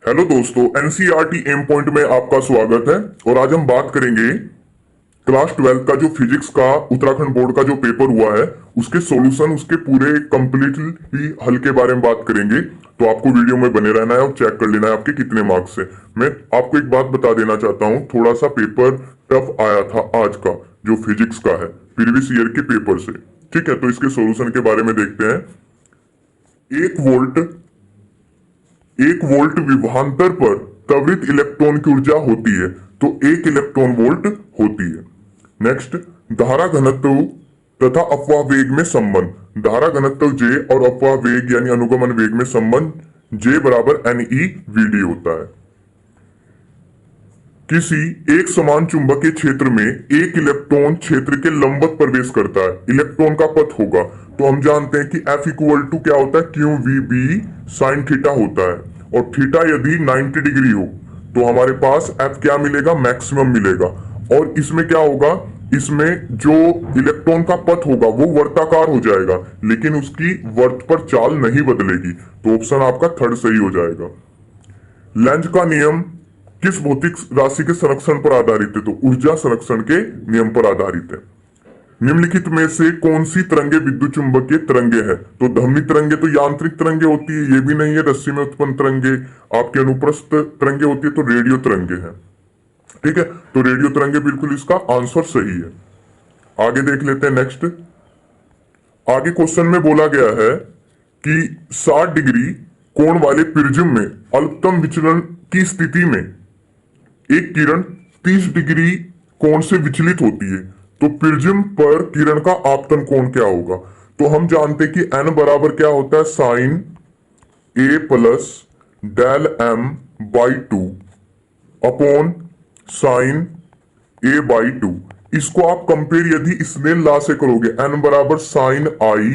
Hello दोस्तों, NCERT M point में आपका स्वागत है। और आज हम बात करेंगे क्लास 12 का जो फिजिक्स का उत्तराखंड बोर्ड का जो पेपर हुआ है उसके सॉल्यूशन, उसके पूरे कंप्लीटली हल के बारे में बात करेंगे। तो आपको वीडियो में बने रहना है और चेक कर लेना है आपके कितने मार्क्स है। मैं आपको एक बात बता देना चाहता हूँ, थोड़ा सा पेपर टफ आया था आज का, जो फिजिक्स का है प्रीवियस ईयर के पेपर से। ठीक है, तो इसके सॉल्यूशन के बारे में देखते हैं। एक वोल्ट 1 वोल्ट विभवांतर पर त्वरित इलेक्ट्रॉन की ऊर्जा होती है, तो 1 इलेक्ट्रॉन वोल्ट होती है। नेक्स्ट, धारा घनत्व तथा अपवाह वेग में संबंध। धारा घनत्व जे और अपवाह वेग यानी अनुगमन वेग में संबंध जे बराबर NE VD होता है। किसी एक समान चुंबकीय क्षेत्र में एक इलेक्ट्रॉन क्षेत्र के लंबवत प्रवेश करता है, इलेक्ट्रॉन का पथ होगा। तो हम जानते हैं कि F इक्वल टू क्या होता है, QVB साइन थीटा होता है। और थीटा यदि 90 डिग्री हो तो हमारे पास F क्या मिलेगा, मैक्सिमम मिलेगा। और इसमें क्या होगा, इसमें जो इलेक्ट्रॉन का पथ होगा वो वर्ताकार हो जाएगा, लेकिन उसकी वर्त पर चाल नहीं बदलेगी। तो ऑप्शन आपका थर्ड सही हो जाएगा। लेंज का नियम किस भौतिक राशि के संरक्षण पर आधारित है, तो ऊर्जा संरक्षण के नियम पर आधारित है। निम्नलिखित में से कौन सी तरंगे विद्युत चुंबकीय तरंगे है, तो धम्मी तरंगे तो यांत्रिक तरंगे होती है, ये भी नहीं है। रस्सी में उत्पन्न तरंगे आपके अनुप्रस्थ तरंगे होती है, तो रेडियो तरंगे हैं। ठीक है, तो रेडियो तरंगे बिल्कुल इसका आंसर सही है। आगे देख लेते हैं नेक्स्ट। आगे क्वेश्चन में बोला गया है कि 60 डिग्री कोण वाले प्रिज्म में अल्पतम विचलन की स्थिति में एक किरण 30 डिग्री कोण से विचलित होती है, तो प्रिज्म पर किरण का आपतन कोण क्या होगा। तो हम जानते हैं कि n बराबर क्या होता है, sine A plus del M by 2 upon sine A by 2। इसको आप कंपेयर यदि स्नेल लॉ से करोगे, n बराबर sine I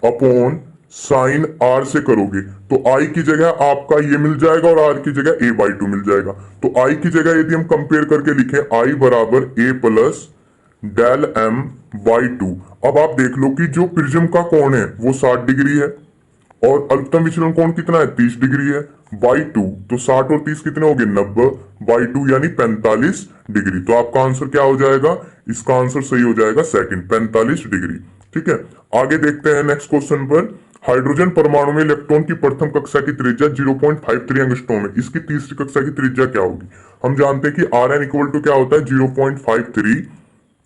upon sine R से करोगे, तो I की जगह आपका ये मिल जाएगा और R की जगह A बाई 2 मिल जाएगा। तो I की जगह यदि हम कंपेयर करके लिखें, I बराबर A plus del M by 2। अब आप देख लो कि जो प्रिज्म का कोण है वो 60 डिग्री है और अल्पतम विचलन कोण कितना है, 30 डिग्री है, बाई 2। तो 60 और 30 कितने हो गए, 90 बाई 2 यानी 45 डिग्री। तो आपका आंसर क्या हो जाएगा, इसका आंसर सही हो जाएगा सेकंड, 45 डिग्री। ठीक है, आगे देखते हैं नेक्स्ट क्वेश्चन पर। हाइड्रोजन परमाणु में इलेक्ट्रॉन की प्रथम कक्षा की त्रिज्या 0.53 एंगस्ट्रॉम है, इसकी तीसरी कक्षा की त्रिज्या क्या होगी। हम जानते हैं कि Rn इक्वल टू क्या होता है, 0.53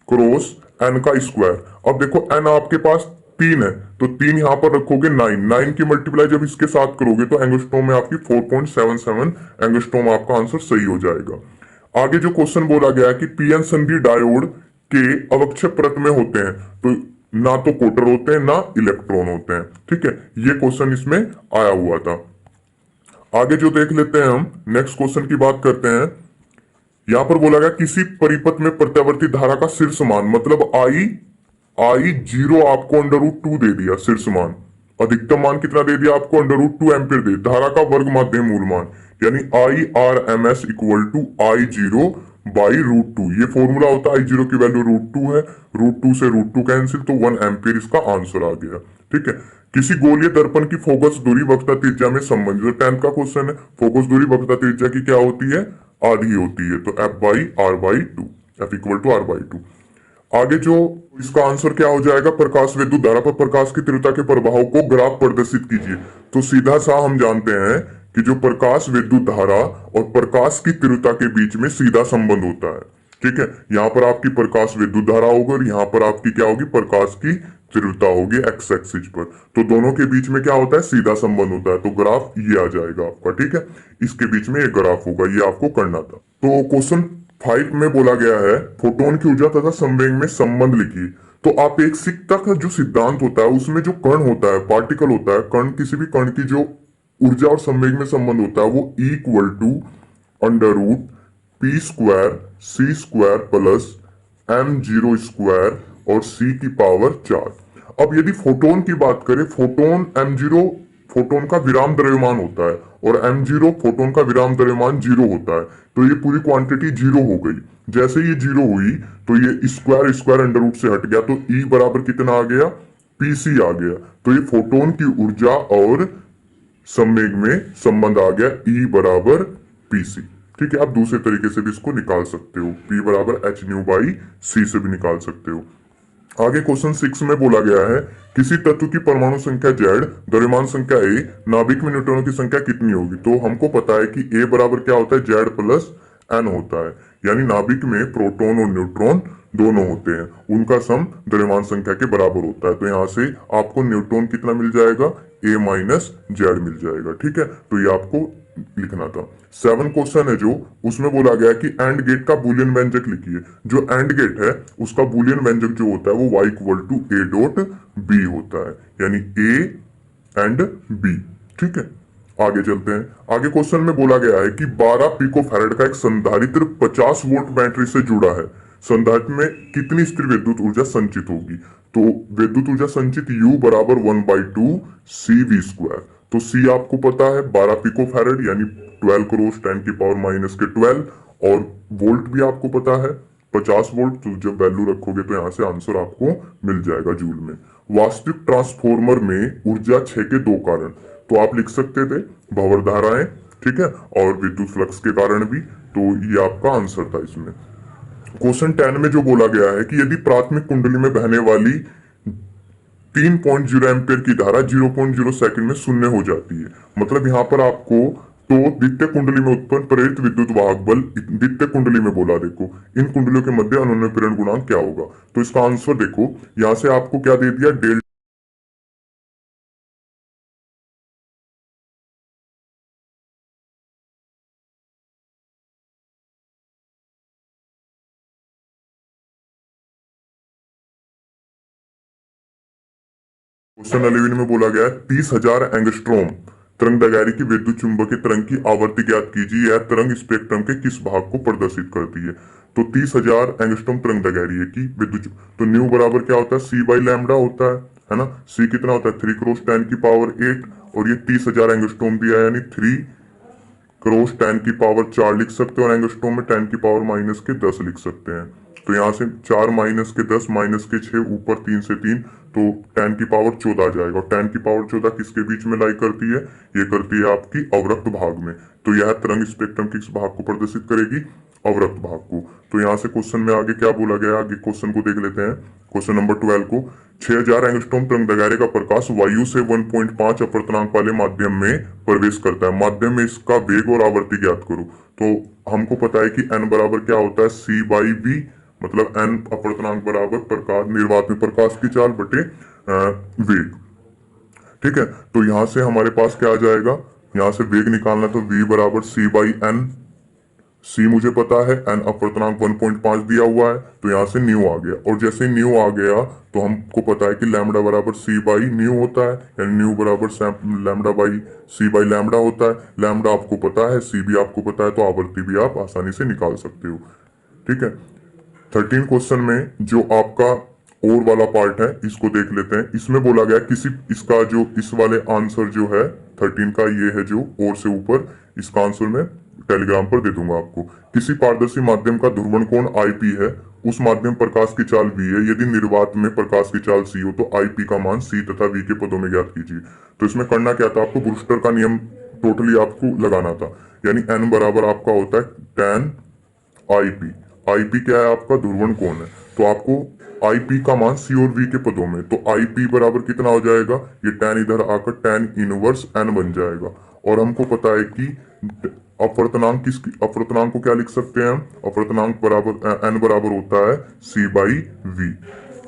क्रॉस n का स्क्वायर। अब देखो n आपके पास 3 है, तो 3 यहां पर रखोगे, 9 की मल्टीप्लाई जब इसके साथ करोगे तो एंगस्ट्रॉम में आपकी 4.77 एंगस्ट्रॉम आपका आंसर सही हो जाएगा। आगे जो क्वेश्चन बोला गया है कि पीएन संधि डायोड के अवक्षय परत में होते हैं, तो ना तो कोटर होते हैं ना इलेक्ट्रॉन होते हैं। ठीक है, ये क्वेश्चन इसमें आया हुआ था। आगे जो देख लेते हैं हम, नेक्स्ट क्वेश्चन की बात करते हैं। यहां पर बोला गया किसी परिपथ में प्रत्यावर्ती धारा का शीर्ष मान, मतलब आई जीरो आपको √2 दे दिया शीर्ष मान, अधिकतम मान कितना दे दिया आपको, √2 एम्पियर दे, धारा का वर्ग माध्यम मूल मान यानी IRMS equal to I0 by √2। ये फॉर्मूला होता है, I0 की वैल्यू √2 है, √2 से √2 कैंसिल, तो 1 एम्पियर इसका आंसर आ गया। ठीक है, किसी गोलीय दर्पण की फोकस दूरी वक्रता त्रिज्या में संबंधित, 10th का क्वेश्चन है। फोकस दूरी वक्रता त्रिज्या की क्या होती है, आधी होती है, तो F by R by 2, F equal to R by 2। आगे जो इसका आंसर क्या हो जाएगा, प्रकाश विद्युत धारा पर प्रकाश की तीव्रता के प्रभाव को ग्राफ प्रदर्शित कीजिए। तो सीधा सा हम जानते हैं कि जो प्रकाश विद्युत धारा और प्रकाश की तीव्रता के बीच में सीधा संबंध होता है। ठीक है, यहाँ पर आपकी प्रकाश विद्युत धारा होगी और यहाँ पर आपकी क्या होगी, प्रकाश की तीव्रता होगी एक्स एक्सिस पर। तो दोनों के बीच में क्या होता है, सीधा संबंध होता है, तो ग्राफ ये आ जाएगा आपका। ठीक है, इसके बीच में एक ग्राफ होगा, ये आपको करना था। तो क्वेश्चन 5 में बोला गया है फोटोन की ऊर्जा तथा संवेग में संबंध लिखिए। तो अपेक्षिकता का जो सिद्धांत होता है उसमें जो कण होता है, पार्टिकल होता है, कण, किसी भी कण की जो ऊर्जा और संवेग में संबंध होता है वो equal to √p² c² plus m0 square और c की पावर 4। अब यदि फोटोन की बात करें, फोटोन m0 फोटोन का विराम द्रव्यमान होता है और m0 फोटोन का विराम द्रव्यमान 0 होता है, तो ये पूरी क्वांटिटी 0 हो गई। जैसे ये 0 हुई तो ये स्क्वायर स्क्वायर अंडर रूट से हट गया, तो E बराबर कितना आ गया, PC आ गया। तो ये फोटोन की ऊर्जा और संवेग में संबंध आ गया E बराबर PC। ठीक है, आप दूसरे तरीके से भी इसको निकाल सकते हो, P बराबर एच न्यू बाई C से भी निकाल सकते हो। आगे क्वेश्चन 6 में बोला गया है किसी तत्व की परमाणु संख्या Z, द्रव्यमान संख्या A, नाभिक में न्यूट्रॉनों की संख्या कितनी होगी। तो हमको पता है कि A बराबर क्या होता है, Z प्लस N होता है, यानी नाभिक में प्रोटॉन और न्यूट्रॉन दोनों होते हैं, उनका सम द्रव्यमान संख्या के बराबर होता है। तो यहां से आपको न्यूट्रॉन कितना मिल जाएगा, A माइनस Z मिल जाएगा। ठीक है, तो ये आपको लिखना था। 7 क्वेश्चन है जो, उसमें बोला गया कि एंड गेट का बूलियन व्यंजक लिखिए। जो एंड गेट है उसका बूलियन व्यंजक जो होता है वो y equal to A dot B होता है, यानी A एंड B। ठीक है, आगे चलते हैं। आगे क्वेश्चन में बोला गया है कि 12 पिको फैरेड का एक संधारित्र 50 वोल्ट बैटरी से जुड़ा है, संधारित्र में कितनी स्थिर विद्युत ऊर्जा संचित होगी। तो विद्युत ऊर्जा संचित U बराबर 1/2 CV स्क्वायर। तो C आपको पता है 12 पिको फैरेड यानी 12 क्रोस 10 की पावर माइनस के 12, और वोल्ट भी आपको पता है 50 वोल्ट। तो जब वैल्यू रखोगे तो यहां से आंसर आपको मिल जाएगा जूल में। वास्तविक ट्रांसफॉर्मर में ऊर्जा 6 के 2 कारण, तो आप लिख सकते थे भंवर धाराएं, ठीक है, और विद्युत फ्लक्स के कारण भी। तो ये आपका आंसर था इसमें। क्वेश्चन 10 में जो बोला गया है कि यदि प्राथमिक कुंडली में बहने वाली 3.0 एम्पियर की धारा 0.0 सेकंड में शून्य हो जाती है, मतलब यहां पर आपको, तो द्वितीय कुंडली में उत्पन्न प्रेरित विद्युत वाहक बल द्वितीय कुंडली में बोला, देखो इन कुंडलियों के मध्य अनुन्वय प्रेरण गुणांक क्या होगा। तो इसका आंसर देखो, यहां से आपको क्या दे दिया, डेल्टा। क्वेश्चन 11 में बोला गया है 30,000 एंगस्ट्रॉम तरंग दैर्घ्य की विद्युत चुंबकीय तरंग की आवृत्ति ज्ञात कीजिए, यह तरंग स्पेक्ट्रम के किस भाग को प्रदर्शित करती है। तो 30,000 एंगस्ट्रॉम तरंग दैर्घ्य की विद्युत, तो न्यू बराबर क्या होता है, C बाई लैम्डा होता है ना। C कितना होता है, 3 क्रॉस 10 की पावर 8, और ये 30,000 एंगस्ट्रॉम दिया है, यानी 3 क्रॉस 10 की पावर 4 लिख सकते हो, और एंगस्ट्रॉम में 10 की पावर माइनस के 10 लिख सकते हैं। तो यहाँ से 4 माइनस के 10 माइनस के 6, ऊपर 3 से 3, तो 10 की पावर 14 आ जाएगा। और 10 की पावर 14 किसके बीच में लाई करती है, ये करती है आपकी अवरक्त भाग में। तो यह तरंग स्पेक्ट्रम किस भाग को प्रदर्शित करेगी, अवरक्त भाग को। तो यहाँ से क्वेश्चन में आगे क्या बोला गया, आगे क्वेश्चन को देख लेते हैं। क्वेश्चन नंबर 12 को, 6,000 एंगस्ट्रॉम तरंग दैर्घ्य का प्रकाश वायु से 1.5 अपवर्तनांक वाले माध्यम में प्रवेश करता है, माध्यम में इसका वेग और आवृत्ति ज्ञात करो। तो हमको पता है कि n बराबर क्या होता है, C बाई V, मतलब n अपवर्तनांक बराबर प्रकाश निर्वात में प्रकाश की चाल बटे वेग। ठीक है, तो यहां से हमारे पास क्या आ जाएगा, यहां से वेग निकालना, तो V बराबर C बाई N। C मुझे पता है, N अपवर्तनांक 1.5 दिया हुआ है, तो यहां से न्यू आ गया। और जैसे न्यू आ गया तो हमको पता है कि लैम्डा बराबर C बाई न्यू होता है, यानी न्यू बराबर lambda by C by lambda होता है। लैम्डा आपको पता है, C भी आपको पता है, तो आवृत्ति भी आप आसानी से निकाल सकते हो। ठीक है, 13 क्वेश्चन में जो आपका और वाला पार्ट है इसको देख लेते हैं। इसमें बोला गया किसी, इसका जो इस वाले आंसर जो है 13 का ये है जो और से ऊपर, इसका आंसर मैं टेलीग्राम पर दे दूंगा आपको। किसी पारदर्शी माध्यम का ध्रुवण कोण IP है, उस माध्यम प्रकाश की चाल V है, यदि निर्वात में प्रकाश की चाल C हो तो IP का मान C तथा V के पदों में ज्ञात कीजिए। तो इसमें करना क्या था, आपको ब्रूस्टर का नियम टोटली आपको लगाना था, यानी N बराबर आपका होता है tan IP। IP क्या है, आपका ध्रुवण कोण है, तो आपको IP का मान C और V के पदों में, तो IP बराबर कितना हो जाएगा, ये tan इधर आकर tan इनवर्स N बन जाएगा। और हमको पता है कि अपवर्तनांक अपवर्तनांक को क्या लिख सकते हैं हम, अपवर्तनांक बराबर N बराबर होता है C बाई V।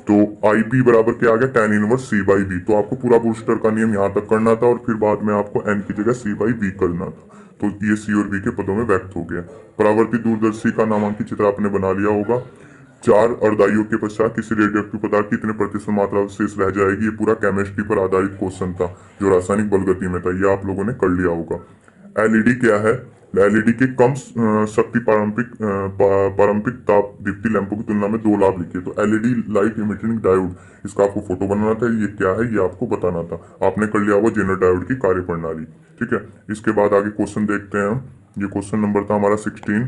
तो IP बराबर क्या आ गया, tan inverse C by V। तो आपको पूरा बूस्टर का नियम यहाँ तक करना था, और फिर बाद में आपको N की जगह C बाई V करना था। तो ये C और V के पदों में व्यक्त हो गया। परावर्तित दूरदर्शी का नामांकित चित्र आपने बना लिया होगा। 4 अर्धायुओं के पश्चात किसी रेडियोएक्टिव पदार्थ की कितने प्रतिशत मात्रा शेष रह जाएगी। ये पूरा केमिस्ट्री पर आधारित क्वेश्चन था जो रासायनिक बलगति में था, ये आप लोगों ने कर लिया होगा। एलईडी क्या है, एलईडी के कम शक्ति पारंपरिक ताप दीप्ति लैंपों की तुलना में 2 लाभ लिखे। तो एलईडी लाइट इमिटिंग डायोड, इसका आपको फोटो बनाना था, ये क्या है ये आपको बताना था। आपने कर लिया होगा जेनर डायोड की कार्य प्रणाली। ठीक है, इसके बाद आगे क्वेश्चन देखते हैं हम। ये क्वेश्चन नंबर था हमारा 16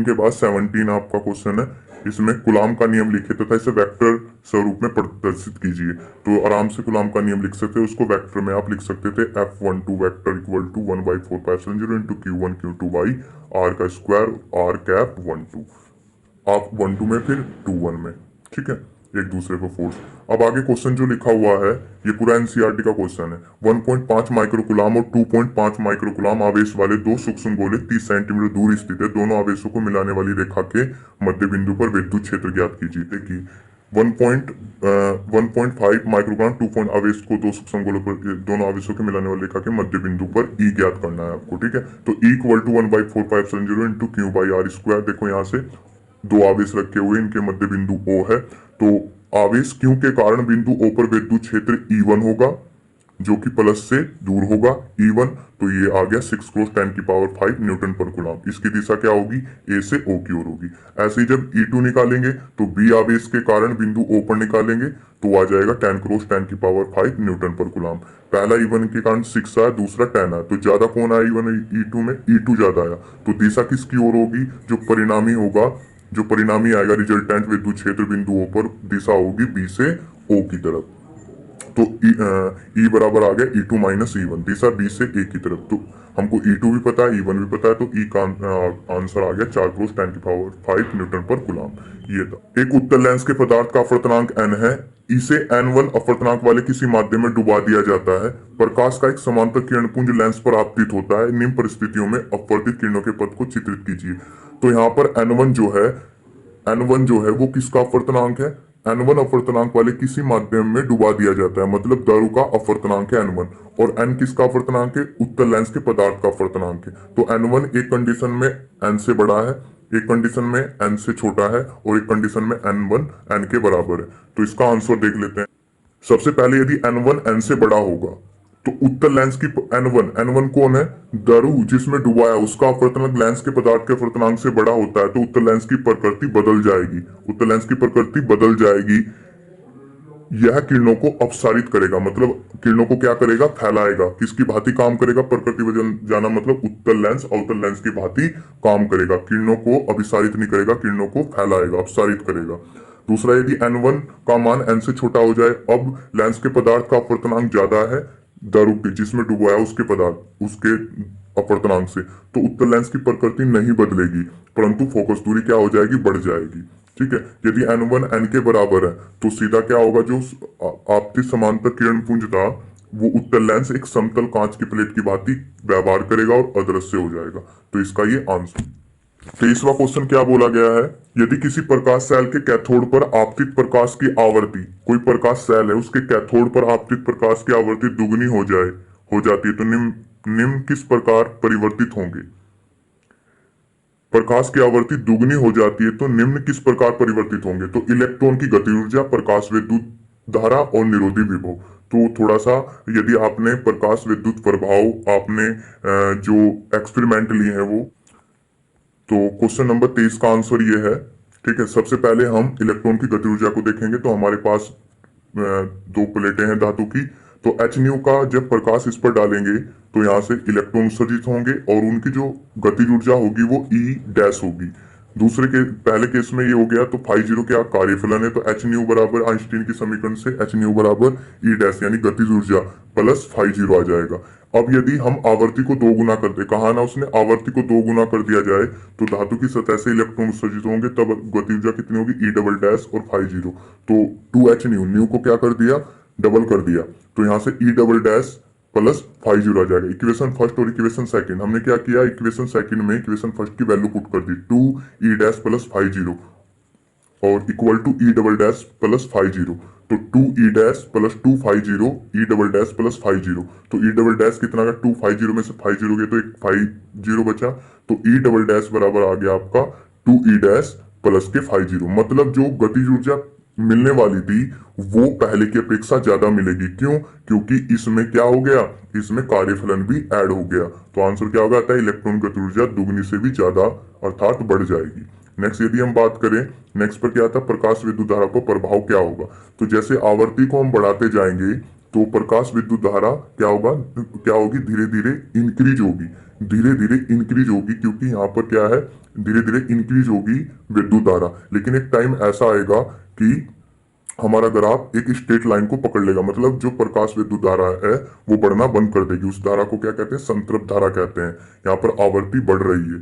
के बाद 17 आपका क्वेश्चन है। इसमें कूलाम का नियम लिखिए तथा इसे वेक्टर स्वरूप में प्रदर्शित कीजिए। तो आराम से कूलाम का नियम लिख सकते हैं, उसको वेक्टर में आप लिख सकते थे F12 vector equal to 1/4πε0 into Q1 Q2 by R का स्क्वायर R कैप 12, आप 12 में फिर 21 में, ठीक है, एक दूसरे पर फोर्स। अब आगे क्वेश्चन जो लिखा हुआ है ये पूरा एनसीईआरटी का क्वेश्चन है। 1.5 माइक्रोकुलाम और 2.5 माइक्रोकुलाम आवेश वाले दो सूक्ष्म गोले 30 सेंटीमीटर दूर स्थित है। दोनों आवेशों को मिलाने वाली रेखा के मध्य बिंदु पर विद्युत क्षेत्र ज्ञात कीजिए। देखिए 1.5 माइक्रोग्राम 2 आवेश को दो सूक्ष्म गोलों पर, दोनों आवेशों के मिलाने वाली रेखा के मध्य बिंदु पर ई ज्ञात करना है आपको, ठीक है। तो E equal to 1/4πε0 into Q by R square. देखो यहाँ से दो आवेश रखे हुए, इनके मध्य बिंदु O है, तो आवेश Q के कारण बिंदु O पर विद्युत क्षेत्र E1 होगा जो कि प्लस से दूर होगा E1, तो ये आ गया 6 × 10⁵ न्यूटन पर कूलम। इसकी दिशा क्या होगी, A से O की ओर होगी। ऐसे ही जब E2 निकालेंगे तो B आवेश के कारण बिंदु O पर निकालेंगे तो आ जाएगा 10 × 10⁵ न्यूटन पर कूलम। पहला E1 के कारण 6 आया, दूसरा 10 आया, तो ज्यादा कौन आया E1 E2 में, E2 ज्यादा आया। तो दिशा किसकी ओर होगी, जो परिणामी होगा, जो परिणामी आएगा रिजल्टेंट विद्युत क्षेत्र बिंदु O पर, दिशा होगी B से O की तरफ। तो E बराबर आ गया E2 माइनस E1, दिशा B से A की तरफ। तो हमको E2 भी पता है, E1 भी पता है, तो E का आंसर आ गया 4 × 10⁵ न्यूटन पर कूलम। ये था। एक उत्तल लेंस के पदार्थ का अपवर्तनांक n है, इसे n1 अपवर्तनांक वाले किसी माध्यम में डुबा दिया जाता है। प्रकाश का एक समांतर किरण पुंज लेंस पर आपतित होता है। निम्न परिस्थितियों में अपवर्तित किरणों के पथ को चित्रित कीजिए। तो यहाँ पर n1 जो है वो किसका अपवर्तनांक है, n1 अपवर्तनांक वाले किसी माध्यम में डुबा दिया जाता है, मतलब दारू का अपवर्तनांक है n1। और n किसका अपवर्तनांक है, उत्तल लेंस के पदार्थ का अपवर्तनांक है। तो n1 एक कंडीशन में n से बड़ा है, एक कंडीशन में n से छोटा है, और एक कंडीशन में n1 n के बराबर है। तो इसका आंसर देख लेते हैं। सबसे पहले यदि n1 n से बड़ा होगा तो उत्तल लेंस की n1 कौन है, दारू जिसमें डुबाया, उसका अपवर्तनांक लेंस के पदार्थ के अपवर्तनांक से बड़ा होता है, तो उत्तल लेंस की प्रकृति बदल जाएगी। उत्तल लेंस की प्रकृति बदल जाएगी, यह किरणों को अपसारित करेगा, मतलब किरणों को क्या करेगा, फैलाएगा। किसकी भांति काम करेगा, प्रकृति बदल जाना मतलब उत्तल लेंस अवतल लेंस की भांति काम करेगा। किरणों को अभिसारित नहीं करेगा, किरणों को फैलाएगा, अपसारित करेगा। दूसरा, यदि n1 का मान n से छोटा हो जाए, अब लेंस के पदार्थ का अपवर्तनांक ज्यादा है दारू के जिसमें डुबाया उसके पदार्थ उसके अपवर्तनांक से, तो उत्तल लेंस की प्रकृति नहीं बदलेगी, परंतु फोकस दूरी क्या हो जाएगी, बढ़ जाएगी, ठीक है। यदि n1 n के बराबर है तो सीधा क्या होगा, जो आपतित समांतर किरण पुंज था वो उत्तल लेंस एक समतल कांच की प्लेट की भांति व्यवहार करेगा और अदृश्य हो जाएगा। तो इसका ये आंसर। 23वां क्वेश्चन क्या बोला गया है, यदि किसी प्रकाश सेल के कैथोड पर आपतित प्रकाश की आवृत्ति, कोई प्रकाश सेल है उसके कैथोड पर आपतित प्रकाश की आवृत्ति दुगनी हो जाती है तो निम्न किस प्रकार परिवर्तित होंगे। प्रकाश की आवृत्ति दुगनी हो जाती है तो निम्न किस प्रकार परिवर्तित होंगे। तो इलेक्ट्रॉन की गति ऊर्जा, प्रकाश विद्युत धारा और निरोधी विभव। तो थोड़ा सा यदि आपने प्रकाश विद्युत प्रभाव आपने जो एक्सपेरिमेंट लिए हैं वो, तो क्वेश्चन नंबर 23 का आंसर ये है, ठीक है। सबसे पहले हम इलेक्ट्रॉन की गति ऊर्जा को देखेंगे। तो हमारे पास दो प्लेटें हैं धातु की, तो h न्यू का जब प्रकाश इस पर डालेंगे तो यहाँ से इलेक्ट्रॉन उत्सर्जित होंगे और उनकी जो गतिज ऊर्जा होगी वो E डैश होगी। दूसरे के पहले केस में ये हो गया, तो फाई जीरो क्या कार्यफलन है, तो h न्यू बराबर आइंस्टीन की समीकरण से h न्यू बराबर E डैश यानी गतिज ऊर्जा प्लस फाई जीरो आ जाएगा। अब यदि हम आवर्ती को दो गुना कर दे, कहा ना उसने आवर्ती को दो गुना कर दिया जाए तो धातु की सतह से इलेक्ट्रॉन उत्सर्जित होंगे, तब गति ऊर्जा कितनी होगी, E डबल डैश और फाई जीरो। तो 2h न्यू को क्या कर दिया, डबल कर दिया, तो यहाँ से E double dash plus phi zero आ जाएगा। इक्वेशन फर्स्ट और इक्वेशन सेकंड हमने क्या किया, इक्वेशन सेकंड में इक्वेशन फर्स्ट की वैल्यू पुट कर दी 2E dash plus phi zero और equal to E double dash plus phi zero. तो 2E dash plus 2 phi zero, E double dash plus phi zero. तो E डबल डैश कितना का, 2 phi zero में से phi zero गया तो एक फाई जीरो बचा, तो E डबल डैश बराबर आ गया आपका 2E डैश प्लस के फाई जीरो। मतलब जो गतिज ऊर्जा मिलने वाली थी वो पहले की अपेक्षा ज्यादा मिलेगी। क्यों, क्योंकि इसमें क्या हो गया, इसमें कार्यफलन भी ऐड हो गया। तो आंसर क्या होगा, इलेक्ट्रॉन गति ऊर्जा दुगनी से भी ज्यादा अर्थात बढ़ जाएगी। नेक्स्ट यदि हम बात करें, नेक्स्ट पर क्या था, प्रकाश विद्युत धारा पर प्रभाव क्या होगा। तो जैसे आवर्ती को हम बढ़ाते जाएंगे तो प्रकाश विद्युत धारा क्या होगा, क्या होगी, धीरे धीरे इंक्रीज होगी, धीरे धीरे इंक्रीज होगी, क्योंकि यहाँ पर क्या है, धीरे धीरे इंक्रीज होगी विद्युत धारा। लेकिन एक टाइम ऐसा आएगा कि हमारा ग्राफ एक स्ट्रेट लाइन को पकड़ लेगा, मतलब जो प्रकाश विद्युत धारा है वो बढ़ना बंद कर देगी। उस धारा को क्या कहते हैं, संतृप्त धारा कहते हैं। यहाँ पर आवर्ती बढ़ रही है,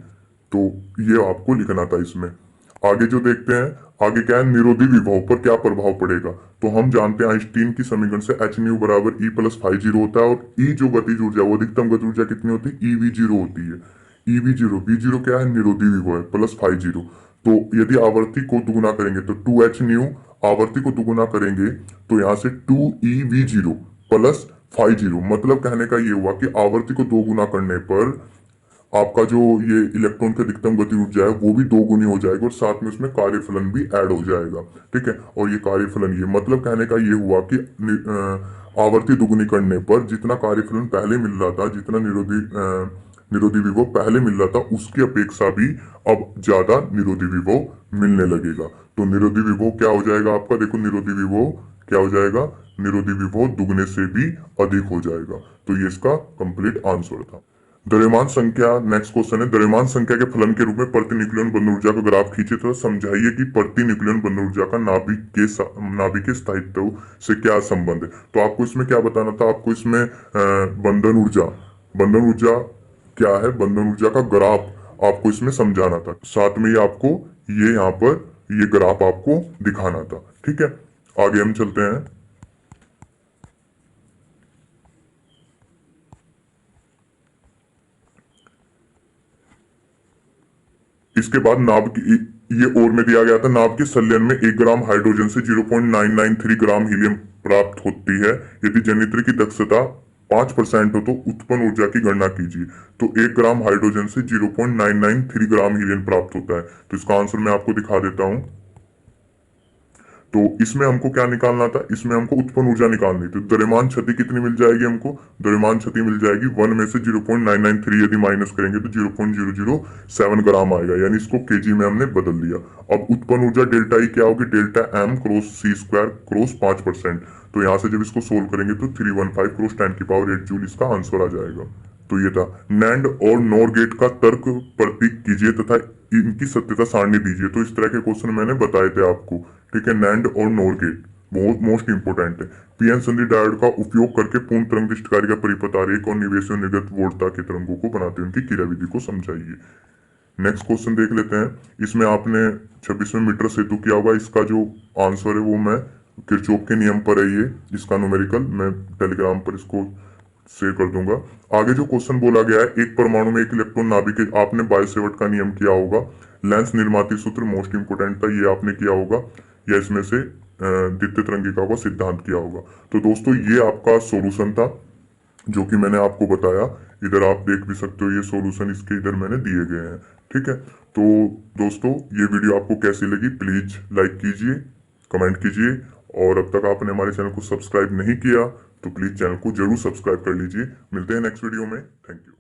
तो ये आपको लिखना था इसमें। आगे जो देखते हैं, आगे क्या है, निरोधी विभव पर क्या प्रभाव पड़ेगा। तो हम जानते हैं आइंस्टीन की समीकरण से एच न्यू बराबर ई प्लस फाइव जीरो होता है, और ई जो गतिज ऊर्जा, वो अधिकतम गतिज ऊर्जा कितनी होती है, ई वी जीरो होती है। ई वी जीरो, वी जीरो क्या है, निरोधी विभव है, प्लस फाइव जीरो। तो यदि आवर्ती को दुगुना करेंगे तो टू एच न्यू, आवर्ती को दुगुना करेंगे तो यहाँ से two E V zero plus five zero. मतलब कहने का ये हुआ कि आवर्ती को दो गुना करने पर आपका जो ये इलेक्ट्रॉन की अधिकतम गति ऊर्जा है वो भी दो गुनी हो जाएगी, और साथ में उसमें कार्यफलन भी ऐड हो जाएगा। ठीक है, और ये कार्यफलन, ये मतलब कहने का ये हुआ कि आवर्ती दुगुनी करने पर जितना कार्यफलन पहले मिल रहा था, जितना निरोधी विभव पहले मिल रहा था, उसकी अपेक्षा भी अब ज्यादा निरोधी विभव मिलने लगेगा। तो निरोधी विभव क्या हो जाएगा आपका, देखो निरोधी विभव क्या हो जाएगा, निरोधी विभव दुगने से भी अधिक हो जाएगा। तो ये इसका कंप्लीट आंसर था। द्रव्यमान संख्या, नेक्स्ट क्वेश्चन है, द्रव्यमान संख्या के फलन के रूप में प्रति न्यूक्लियन बंध ऊर्जा का ग्राफ खींचे तो समझाइए कि प्रति न्यूक्लियन बंध ऊर्जा का नाभिक के स्थायित्व से क्या संबंध है। तो आपको इसमें क्या बताना था, आपको इसमें बंधन ऊर्जा क्या है, बंधन ऊर्जा का ग्राफ आपको इसमें समझाना था। साथ में ही आपको ये यहाँ पर ये ग्राफ आपको दिखाना था। ठीक है, आगे हम चलते हैं। इसके बाद नाभ की, ये और में दिया गया था, नाभ के संलयन में 1 ग्राम हाइड्रोजन से 0.993 ग्राम हीलियम प्राप्त होती है। यदि जनित्र की दक्षता 5% हो तो उत्पन्न ऊर्जा की गणना कीजिए। तो 1 ग्राम हाइड्रोजन से 0.993 ग्राम हीलियम प्राप्त होता है। तो इसका आंसर मैं आपको दिखा देता हूं। तो इसमें हमको क्या निकालना था, इसमें हमको उत्पन्न ऊर्जा निकालनी थी। द्रव्यमान क्षति कितनी मिल जाएगी हमको, द्रव्यमान क्षति मिल जाएगी 1 में से 0.993 यदि माइनस करेंगे तो 0.007 ग्राम आएगा, यानी इसको केजी में हमने बदल दिया। अब उत्पन्न ऊर्जा डेल्टा ई क्या होगी, डेल्टा एम क्रॉस सी स्क्वायर क्रॉस 5%। तो यहाँ से जब इसको सोल्व करेंगे तो 315 क्रॉस 10⁸ जूल इसका आंसर आ जाएगा। तो ये था। नैंड और नॉर गेट का तर्क प्रतीक कीजिए तथा इनकी सत्यता सारणी दीजिए। तो इस तरह के क्वेश्चन मैंने बताए थे आपको। ठीक है, नैंड और नॉर गेट बहुत मोस्ट इंपोर्टेंट है। पीएन संधि डायोड का उपयोग करके पूर्ण तरंग दृष्टिकारी का परिपथ आरेख और निवेश और निर्गत वोल्टता के तरंगों को बनाते हैं, उनकी क्रियाविधि को समझाइए। नेक्स्ट क्वेश्चन देख लेते हैं। इसमें आपने 26वें मीटर सेतु किया होगा, इसका जो आंसर है वो मैं किरचॉफ के नियम पर है, ये इसका न्यूमेरिकल मैं टेलीग्राम पर इसको शेयर कर दूंगा। आगे जो क्वेश्चन बोला गया है, एक परमाणु में एक इलेक्ट्रॉन नाभिक, आपने बायोसेवर्ट का नियम किया होगा। लेंस निर्माती सूत्र मोस्ट इंपोर्टेंट था, ये आपने किया होगा, या इसमें से द्वितीय तरंगिका का सिद्धांत किया होगा। तो दोस्तों ये आपका सॉल्यूशन था जो कि मैंने आपको बताया। इधर आप देख भी सकते हो, ये सॉल्यूशन इसके इधर मैंने दिए गए हैं। ठीक है, तो दोस्तों ये वीडियो आपको कैसी लगी प्लीज लाइक कीजिए, कमेंट कीजिए, और अब तक आपने हमारे चैनल को सब्सक्राइब नहीं किया तो प्लीज चैनल को जरूर सब्सक्राइब कर लीजिए। मिलते हैं नेक्स्ट वीडियो में। Thank you.